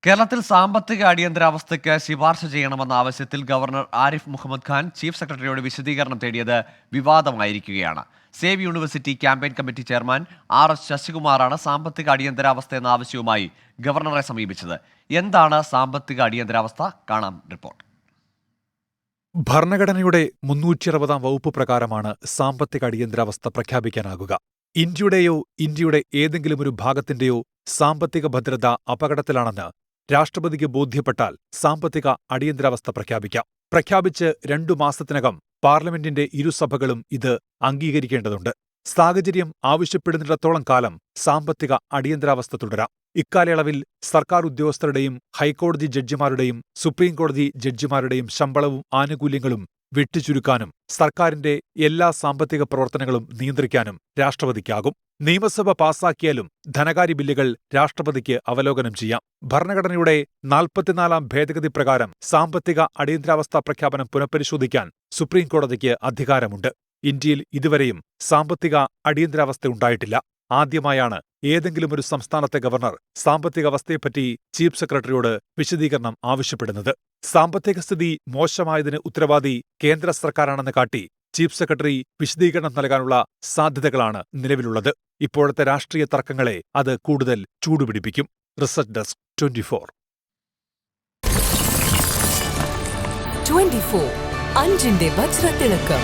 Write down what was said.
കേരളത്തിൽ സാമ്പത്തിക അടിയന്തരാവസ്ഥയ്ക്ക് ശുപാർശ ചെയ്യണമെന്ന ആവശ്യത്തിൽ ഗവർണർ ആരിഫ് മുഹമ്മദ് ഖാൻ ചീഫ് സെക്രട്ടറിയോട് വിശദീകരണം തേടിയത് വിവാദമായിരിക്കുകയാണ്. Save university campaign committee chairman RS ശശികുമാറാണ് സാമ്പത്തിക അടിയന്തരാവസ്ഥ എന്ന ആവശ്യവുമായി ഗവർണറെ സമീപിച്ചത്. എന്താണ് സാമ്പത്തിക അടിയന്തരാവസ്ഥ? കാണാം റിപ്പോർട്ട്. ഭരണഘടനയുടെ 360 വകുപ്പ് പ്രകാരമാണ് സാമ്പത്തിക അടിയന്തരാവസ്ഥ പ്രഖ്യാപിക്കാനാകുക. ഇന്ത്യയുടെ ഏതെങ്കിലും ഒരു ഭാഗത്തിന്റെയോ സാമ്പത്തിക ഭദ്രത അപകടത്തിലാണെന്ന് രാഷ്ട്രപതിക്ക് ബോധ്യപ്പെട്ടാൽ സാമ്പത്തിക അടിയന്തരാവസ്ഥ പ്രഖ്യാപിക്കാം. പ്രഖ്യാപിച്ച് 2 മാസത്തിനകം പാർലമെന്റിന്റെ ഇരുസഭകളും ഇത് അംഗീകരിക്കേണ്ടതുണ്ട്. സാഹചര്യം ആവശ്യപ്പെടുന്നിടത്തോളം കാലം സാമ്പത്തിക അടിയന്തരാവസ്ഥ തുടരാം. ഇക്കാലയളവിൽ സർക്കാർ ഉദ്യോഗസ്ഥരുടെയും ഹൈക്കോടതി ജഡ്ജിമാരുടെയും സുപ്രീംകോടതി ജഡ്ജിമാരുടെയും ശമ്പളവും ആനുകൂല്യങ്ങളും വെട്ടിച്ചുരുക്കാനും സർക്കാരിന്റെ എല്ലാ സാമ്പത്തിക പ്രവർത്തനങ്ങളും നിയന്ത്രിക്കാനും രാഷ്ട്രപതിക്കാകും. നിയമസഭ പാസാക്കിയാലും ധനകാര്യ ബില്ലുകൾ രാഷ്ട്രപതിക്ക് അവലോകനം ചെയ്യാം. ഭരണഘടനയുടെ 44-ാം ഭേദഗതി പ്രകാരം സാമ്പത്തിക അടിയന്തരാവസ്ഥ പ്രഖ്യാപനം പുനഃപരിശോധിക്കാൻ സുപ്രീംകോടതിക്ക് അധികാരമുണ്ട്. ഇന്ത്യയിൽ ഇതുവരെയും സാമ്പത്തിക അടിയന്തരാവസ്ഥയുണ്ടായിട്ടില്ല. ആദ്യമായാണ് ഏതെങ്കിലും ഒരു സംസ്ഥാനത്തെ ഗവർണർ സാമ്പത്തികാവസ്ഥയെപ്പറ്റി ചീഫ് സെക്രട്ടറിയോട് വിശദീകരണം ആവശ്യപ്പെടുന്നത്. സാമ്പത്തിക സ്ഥിതി മോശമായതിന് ഉത്തരവാദി കേന്ദ്ര സർക്കാരാണെന്ന് കാട്ടി ചീഫ് സെക്രട്ടറി വിശദീകരണം നൽകാനുള്ള സാധ്യതകളാണ് നിലവിലുള്ളത്. ഇപ്പോഴത്തെ രാഷ്ട്രീയ തർക്കങ്ങളെ അത് കൂടുതൽ ചൂടുപിടിപ്പിക്കും. റിസർച്ച് ഡെസ്ക് 24 അഞ്ചിന്റെ വജ്രത്തിളക്കം.